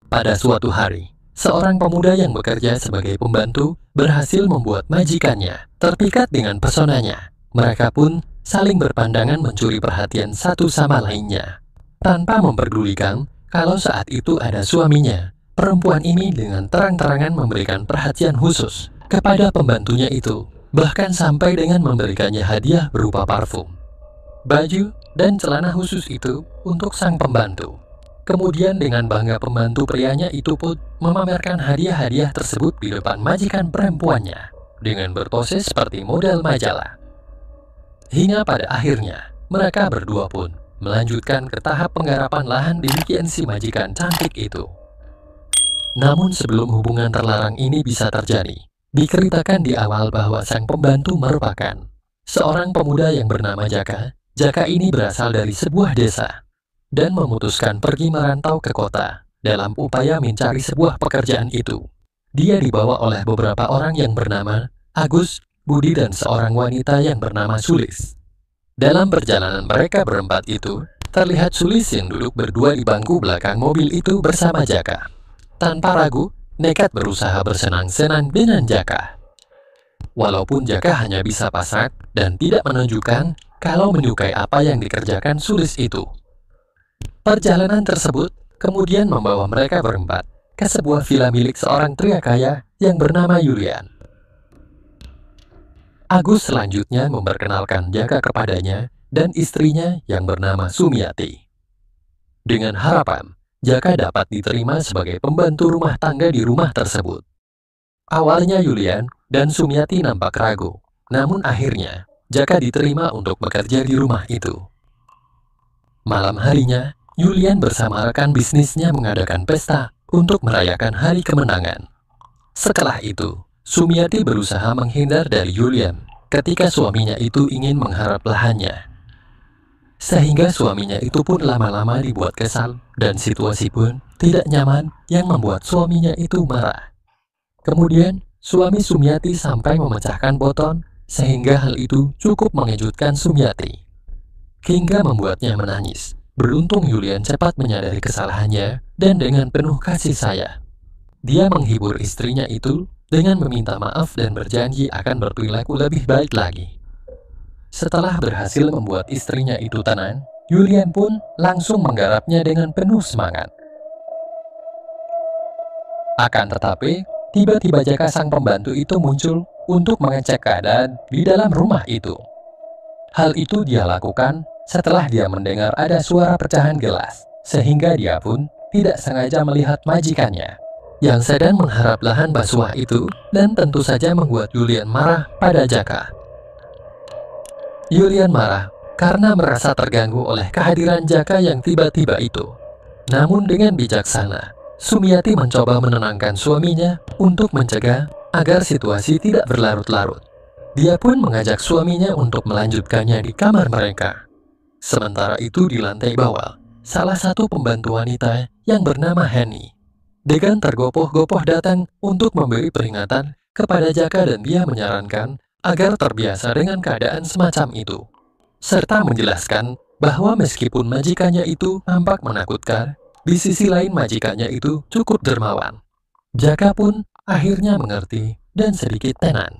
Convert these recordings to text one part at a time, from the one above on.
Pada suatu hari, seorang pemuda yang bekerja sebagai pembantu berhasil membuat majikannya terpikat dengan pesonanya. Mereka pun saling berpandangan mencuri perhatian satu sama lainnya. Tanpa memperdulikan kalau saat itu ada suaminya, perempuan ini dengan terang-terangan memberikan perhatian khusus kepada pembantunya itu, bahkan sampai dengan memberikannya hadiah berupa parfum, baju, dan celana khusus itu untuk sang pembantu. Kemudian dengan bangga pembantu prianya itu pun memamerkan hadiah-hadiah tersebut di depan majikan perempuannya dengan berpose seperti model majalah. Hingga pada akhirnya, mereka berdua pun melanjutkan ke tahap penggarapan lahan demikian si majikan cantik itu. Namun sebelum hubungan terlarang ini bisa terjadi, diceritakan di awal bahwa sang pembantu merupakan seorang pemuda yang bernama Jaka. Jaka ini berasal dari sebuah desa dan memutuskan pergi merantau ke kota dalam upaya mencari sebuah pekerjaan itu. Dia dibawa oleh beberapa orang yang bernama Agus, Budi, dan seorang wanita yang bernama Sulis. Dalam perjalanan mereka berempat itu, terlihat Sulis yang duduk berdua di bangku belakang mobil itu bersama Jaka. Tanpa ragu, nekat berusaha bersenang-senang dengan Jaka. Walaupun Jaka hanya bisa pasrah dan tidak menunjukkan kalau menyukai apa yang dikerjakan Sulis itu. Perjalanan tersebut kemudian membawa mereka berempat ke sebuah villa milik seorang pria kaya yang bernama Yulian. Agus selanjutnya memperkenalkan Jaka kepadanya dan istrinya yang bernama Sumiati. Dengan harapan, Jaka dapat diterima sebagai pembantu rumah tangga di rumah tersebut. Awalnya Yulian dan Sumiati nampak ragu, namun akhirnya Jaka diterima untuk bekerja di rumah itu. Malam harinya, Yulian bersama rekan bisnisnya mengadakan pesta untuk merayakan hari kemenangan. Setelah itu, Sumiati berusaha menghindar dari Yulian ketika suaminya itu ingin mengharap lahannya. Sehingga suaminya itu pun lama-lama dibuat kesal dan situasi pun tidak nyaman yang membuat suaminya itu marah. Kemudian, suami Sumiati sampai memecahkan botol sehingga hal itu cukup mengejutkan Sumiati hingga membuatnya menangis. Beruntung Yulian cepat menyadari kesalahannya dan dengan penuh kasih sayang, dia menghibur istrinya itu dengan meminta maaf dan berjanji akan berperilaku lebih baik lagi. Setelah berhasil membuat istrinya itu tenang, Yulian pun langsung menggarapnya dengan penuh semangat. Akan tetapi, tiba-tiba Jaka sang pembantu itu muncul untuk mengecek keadaan di dalam rumah itu. Hal itu dia lakukan setelah dia mendengar ada suara pecahan gelas, sehingga dia pun tidak sengaja melihat majikannya yang sedang mengharap lahan basuh itu, dan tentu saja membuat Yulian marah pada Jaka. Yulian marah karena merasa terganggu oleh kehadiran Jaka yang tiba-tiba itu. Namun dengan bijaksana, Sumiati mencoba menenangkan suaminya untuk mencegah agar situasi tidak berlarut-larut. Dia pun mengajak suaminya untuk melanjutkannya di kamar mereka. Sementara itu di lantai bawah, salah satu pembantu wanita yang bernama Henny dengan tergopoh-gopoh datang untuk memberi peringatan kepada Jaka dan dia menyarankan agar terbiasa dengan keadaan semacam itu, serta menjelaskan bahwa meskipun majikannya itu nampak menakutkan, di sisi lain majikannya itu cukup dermawan. Jaka pun akhirnya mengerti dan sedikit tenang.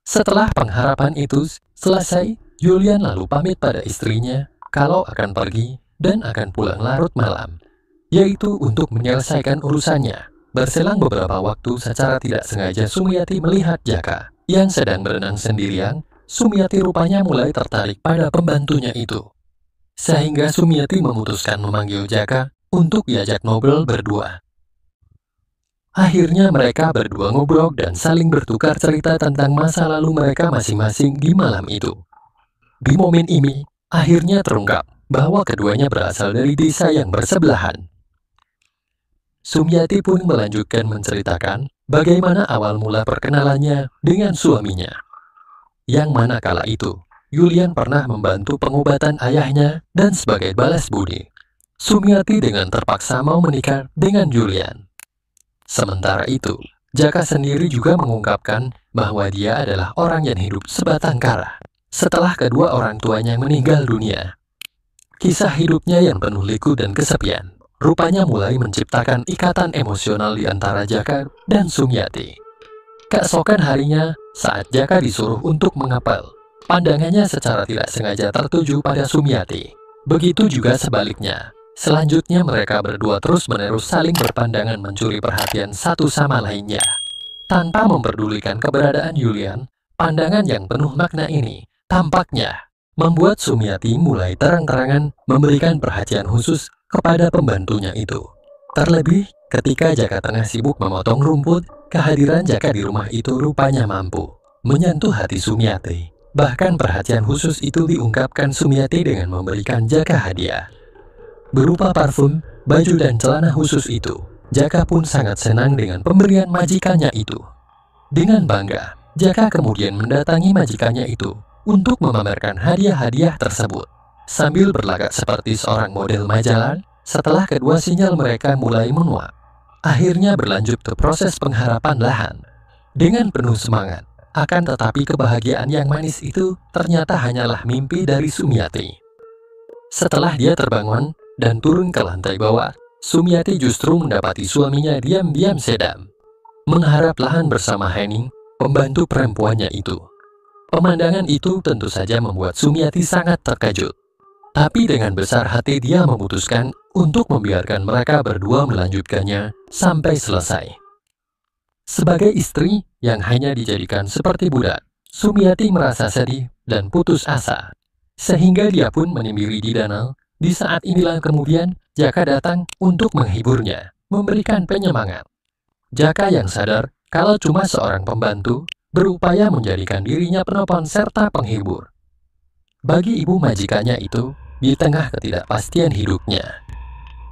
Setelah pengharapan itu selesai, Yulian lalu pamit pada istrinya kalau akan pergi dan akan pulang larut malam, yaitu untuk menyelesaikan urusannya. Berselang beberapa waktu secara tidak sengaja Sumiati melihat Jaka yang sedang berenang sendirian. Sumiati rupanya mulai tertarik pada pembantunya itu, sehingga Sumiati memutuskan memanggil Jaka untuk diajak ngobrol berdua. Akhirnya mereka berdua ngobrol dan saling bertukar cerita tentang masa lalu mereka masing-masing di malam itu. Di momen ini, akhirnya terungkap bahwa keduanya berasal dari desa yang bersebelahan. Sumiati pun melanjutkan menceritakan bagaimana awal mula perkenalannya dengan suaminya. Yang mana kala itu, Yulian pernah membantu pengobatan ayahnya dan sebagai balas budi, Sumiati dengan terpaksa mau menikah dengan Yulian. Sementara itu, Jaka sendiri juga mengungkapkan bahwa dia adalah orang yang hidup sebatang kara setelah kedua orang tuanya meninggal dunia. Kisah hidupnya yang penuh liku dan kesepian rupanya mulai menciptakan ikatan emosional di antara Jaka dan Sumyati. Keesokan harinya, saat Jaka disuruh untuk mengapel, pandangannya secara tidak sengaja tertuju pada Sumyati. Begitu juga sebaliknya. Selanjutnya mereka berdua terus-menerus saling berpandangan mencuri perhatian satu sama lainnya. Tanpa memperdulikan keberadaan Yulian, pandangan yang penuh makna ini tampaknya membuat Sumyati mulai terang-terangan memberikan perhatian khusus kepada pembantunya itu. Terlebih, ketika Jaka tengah sibuk memotong rumput, kehadiran Jaka di rumah itu rupanya mampu menyentuh hati Sumyati. Bahkan perhatian khusus itu diungkapkan Sumyati dengan memberikan Jaka hadiah. Berupa parfum, baju dan celana khusus itu, Jaka pun sangat senang dengan pemberian majikannya itu. Dengan bangga, Jaka kemudian mendatangi majikannya itu untuk memamerkan hadiah-hadiah tersebut. Sambil berlagak seperti seorang model majalah, setelah kedua sinyal mereka mulai menguap, akhirnya berlanjut ke proses pengharapan lahan. Dengan penuh semangat, akan tetapi kebahagiaan yang manis itu ternyata hanyalah mimpi dari Sumyati. Setelah dia terbangun dan turun ke lantai bawah, Sumyati justru mendapati suaminya diam-diam sedam mengharap lahan bersama Henning, pembantu perempuannya itu. Pemandangan itu tentu saja membuat Sumyati sangat terkejut. Tapi dengan besar hati dia memutuskan untuk membiarkan mereka berdua melanjutkannya sampai selesai. Sebagai istri yang hanya dijadikan seperti budak, Sumyati merasa sedih dan putus asa. Sehingga dia pun menyendiri di danau. Di saat inilah kemudian Jaka datang untuk menghiburnya, memberikan penyemangat. Jaka yang sadar kalau cuma seorang pembantu, berupaya menjadikan dirinya penopang serta penghibur. Bagi ibu majikannya itu, di tengah ketidakpastian hidupnya.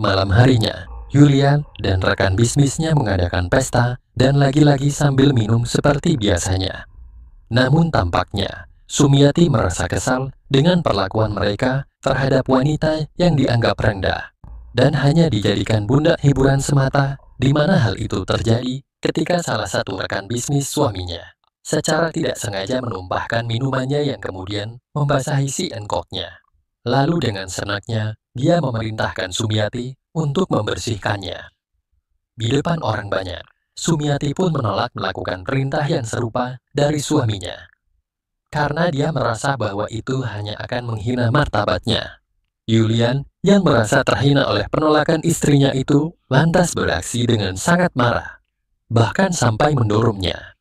Malam harinya, Yulian dan rekan bisnisnya mengadakan pesta dan lagi-lagi sambil minum seperti biasanya. Namun tampaknya, Sumyati merasa kesal dengan perlakuan mereka terhadap wanita yang dianggap rendah dan hanya dijadikan budak hiburan semata, di mana hal itu terjadi ketika salah satu rekan bisnis suaminya secara tidak sengaja menumpahkan minumannya yang kemudian membasahi si engkoknya. Lalu dengan senaknya, dia memerintahkan Sumyati untuk membersihkannya. Di depan orang banyak, Sumyati pun menolak melakukan perintah yang serupa dari suaminya, karena dia merasa bahwa itu hanya akan menghina martabatnya. Yulian, yang merasa terhina oleh penolakan istrinya itu, lantas beraksi dengan sangat marah, bahkan sampai mendorongnya.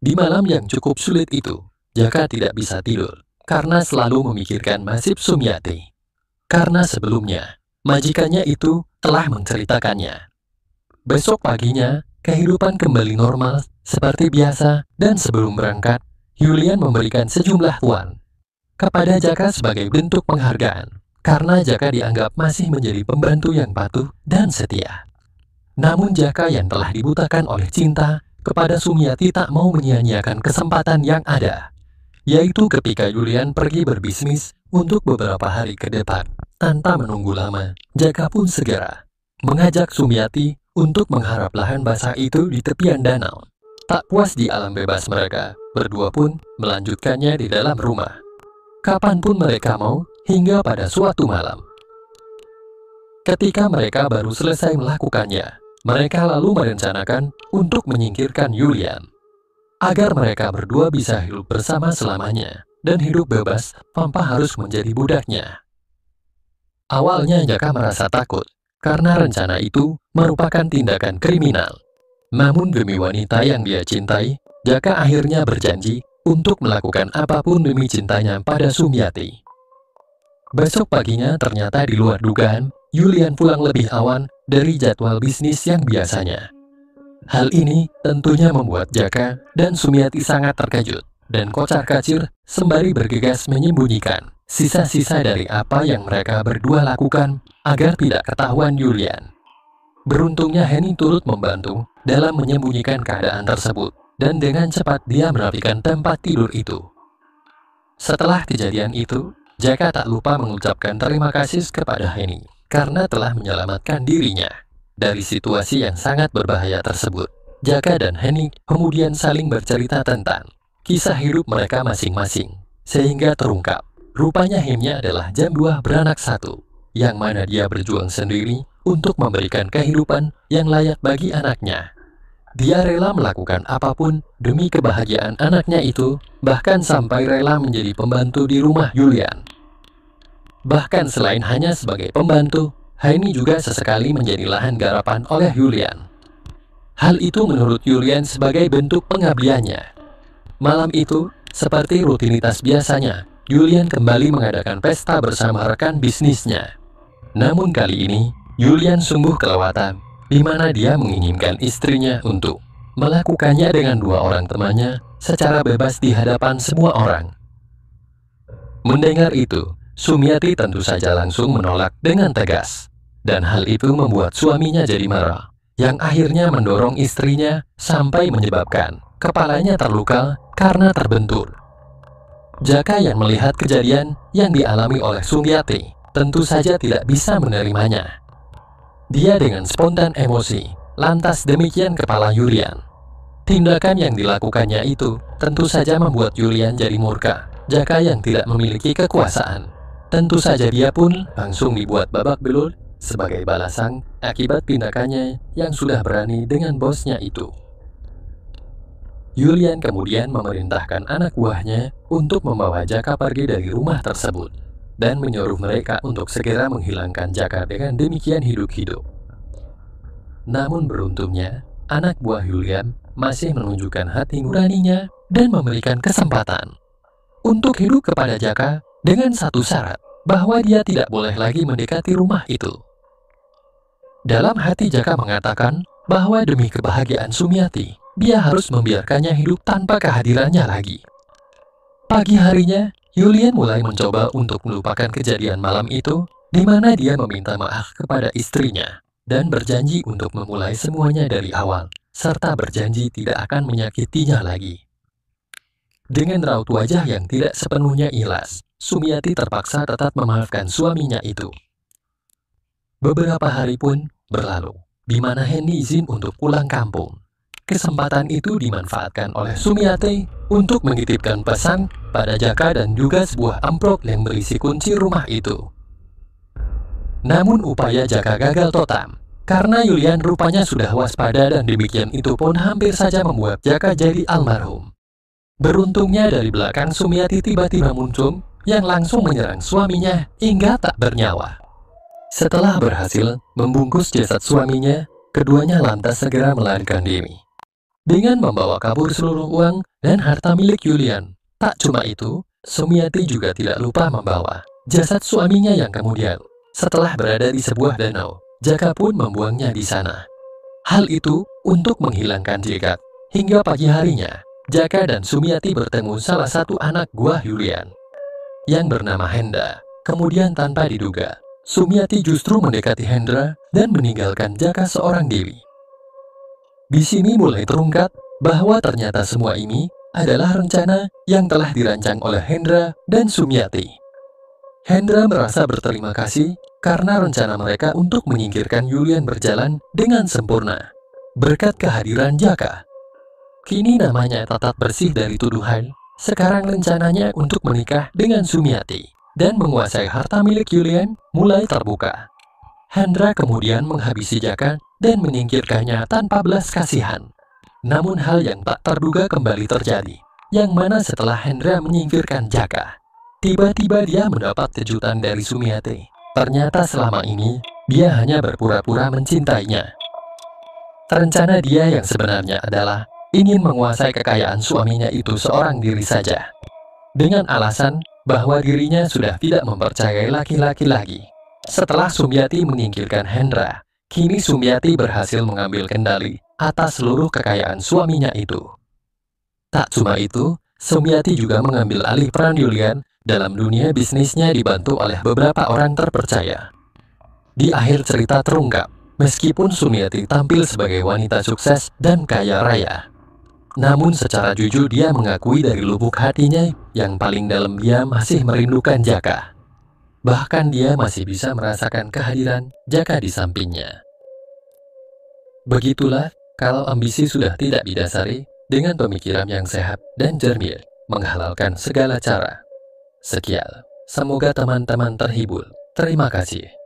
Di malam yang cukup sulit itu, Jaka tidak bisa tidur, karena selalu memikirkan nasib Sumyati. Karena sebelumnya, majikannya itu telah menceritakannya. Besok paginya, kehidupan kembali normal seperti biasa, dan sebelum berangkat, Yulian memberikan sejumlah uang kepada Jaka sebagai bentuk penghargaan, karena Jaka dianggap masih menjadi pembantu yang patuh dan setia. Namun Jaka yang telah dibutakan oleh cinta kepada Sumyati tak mau menyia-nyiakan kesempatan yang ada, yaitu ketika Yulian pergi berbisnis untuk beberapa hari ke depan. Tanpa menunggu lama, Jaka pun segera mengajak Sumyati untuk mengharap lahan basah itu di tepian danau. Tak puas di alam bebas mereka, berdua pun melanjutkannya di dalam rumah. Kapanpun mereka mau, hingga pada suatu malam. Ketika mereka baru selesai melakukannya, mereka lalu merencanakan untuk menyingkirkan Yulian, agar mereka berdua bisa hidup bersama selamanya, dan hidup bebas tanpa harus menjadi budaknya. Awalnya Jaka merasa takut, karena rencana itu merupakan tindakan kriminal. Namun demi wanita yang dia cintai, Jaka akhirnya berjanji untuk melakukan apapun demi cintanya pada Sumyati. Besok paginya ternyata di luar dugaan, Yulian pulang lebih awal dari jadwal bisnis yang biasanya. Hal ini tentunya membuat Jaka dan Sumyati sangat terkejut dan kocar-kacir sembari bergegas menyembunyikan sisa-sisa dari apa yang mereka berdua lakukan agar tidak ketahuan Yulian. Beruntungnya Henning turut membantu dalam menyembunyikan keadaan tersebut, dan dengan cepat dia merapikan tempat tidur itu. Setelah kejadian itu, Jaka tak lupa mengucapkan terima kasih kepada Henning karena telah menyelamatkan dirinya dari situasi yang sangat berbahaya tersebut. Jaka dan Henning kemudian saling bercerita tentang kisah hidup mereka masing-masing, sehingga terungkap rupanya Henning adalah jambua beranak satu. yang mana dia berjuang sendiri untuk memberikan kehidupan yang layak bagi anaknya. Dia rela melakukan apapun demi kebahagiaan anaknya itu, bahkan sampai rela menjadi pembantu di rumah Julian. Bahkan selain hanya sebagai pembantu, Heini juga sesekali menjadi lahan garapan oleh Julian. Hal itu menurut Julian sebagai bentuk pengabdiannya. Malam itu, seperti rutinitas biasanya, Julian kembali mengadakan pesta bersama rekan bisnisnya. Namun kali ini, Julian sungguh kelewatan, di mana dia menginginkan istrinya untuk melakukannya dengan dua orang temannya secara bebas di hadapan semua orang. Mendengar itu, Sumiati tentu saja langsung menolak dengan tegas. Dan hal itu membuat suaminya jadi marah, yang akhirnya mendorong istrinya sampai menyebabkan kepalanya terluka karena terbentur. Jaka yang melihat kejadian yang dialami oleh Sumiati tentu saja tidak bisa menerimanya. Dia dengan spontan emosi, lantas demikian kepala Julian. Tindakan yang dilakukannya itu tentu saja membuat Julian jadi murka. Jaka yang tidak memiliki kekuasaan, tentu saja dia pun langsung dibuat babak belur sebagai balasan akibat tindakannya yang sudah berani dengan bosnya itu. Julian kemudian memerintahkan anak buahnya untuk membawa Jaka pergi dari rumah tersebut dan menyuruh mereka untuk segera menghilangkan Jaka dengan demikian hidup-hidup. Namun beruntungnya, anak buah Julian masih menunjukkan hati nuraninya dan memberikan kesempatan untuk hidup kepada Jaka dengan satu syarat, bahwa dia tidak boleh lagi mendekati rumah itu. Dalam hati Jaka mengatakan bahwa demi kebahagiaan Sumiati, dia harus membiarkannya hidup tanpa kehadirannya lagi. Pagi harinya, Julian mulai mencoba untuk melupakan kejadian malam itu, di mana dia meminta maaf kepada istrinya, dan berjanji untuk memulai semuanya dari awal, serta berjanji tidak akan menyakitinya lagi. Dengan raut wajah yang tidak sepenuhnya ikhlas, Sumiati terpaksa tetap memaafkan suaminya itu. Beberapa hari pun berlalu, di mana Heini izin untuk pulang kampung. Kesempatan itu dimanfaatkan oleh Sumiati untuk menitipkan pesan pada Jaka dan juga sebuah amplop yang berisi kunci rumah itu. Namun upaya Jaka gagal total, karena Julian rupanya sudah waspada dan demikian itu pun hampir saja membuat Jaka jadi almarhum. Beruntungnya dari belakang Sumiati tiba-tiba muncul yang langsung menyerang suaminya hingga tak bernyawa. Setelah berhasil membungkus jasad suaminya, keduanya lantas segera melarikan diri dengan membawa kabur seluruh uang dan harta milik Julian. Tak cuma itu, Sumiati juga tidak lupa membawa jasad suaminya yang kemudian, setelah berada di sebuah danau, Jaka pun membuangnya di sana. Hal itu untuk menghilangkan jekat. Hingga pagi harinya, Jaka dan Sumiati bertemu salah satu anak buah Julian yang bernama Hendra. Kemudian tanpa diduga, Sumiati justru mendekati Hendra dan meninggalkan Jaka seorang diri. Di sini mulai terungkap bahwa ternyata semua ini adalah rencana yang telah dirancang oleh Hendra dan Sumiati. Hendra merasa berterima kasih karena rencana mereka untuk menyingkirkan Julian berjalan dengan sempurna berkat kehadiran Jaka. Kini namanya tetap bersih dari tuduhan. Sekarang rencananya untuk menikah dengan Sumiati dan menguasai harta milik Julian mulai terbuka. Hendra kemudian menghabisi Jaka dan menyingkirkannya tanpa belas kasihan. Namun hal yang tak terduga kembali terjadi, yang mana setelah Hendra menyingkirkan Jaka, tiba-tiba dia mendapat kejutan dari Sumiati. Ternyata selama ini, dia hanya berpura-pura mencintainya. Rencana dia yang sebenarnya adalah ingin menguasai kekayaan suaminya itu seorang diri saja, dengan alasan bahwa dirinya sudah tidak mempercayai laki-laki lagi. Setelah Sumiati menyingkirkan Hendra, kini Sumiati berhasil mengambil kendali atas seluruh kekayaan suaminya itu. Tak cuma itu, Sumiati juga mengambil alih peran Julian dalam dunia bisnisnya dibantu oleh beberapa orang terpercaya. Di akhir cerita terungkap, meskipun Sumiati tampil sebagai wanita sukses dan kaya raya, namun secara jujur dia mengakui dari lubuk hatinya yang paling dalam dia masih merindukan Jaka. Bahkan dia masih bisa merasakan kehadiran Jaka di sampingnya. Begitulah kalau ambisi sudah tidak didasari dengan pemikiran yang sehat dan jernih, menghalalkan segala cara. Sekian, semoga teman-teman terhibur. Terima kasih.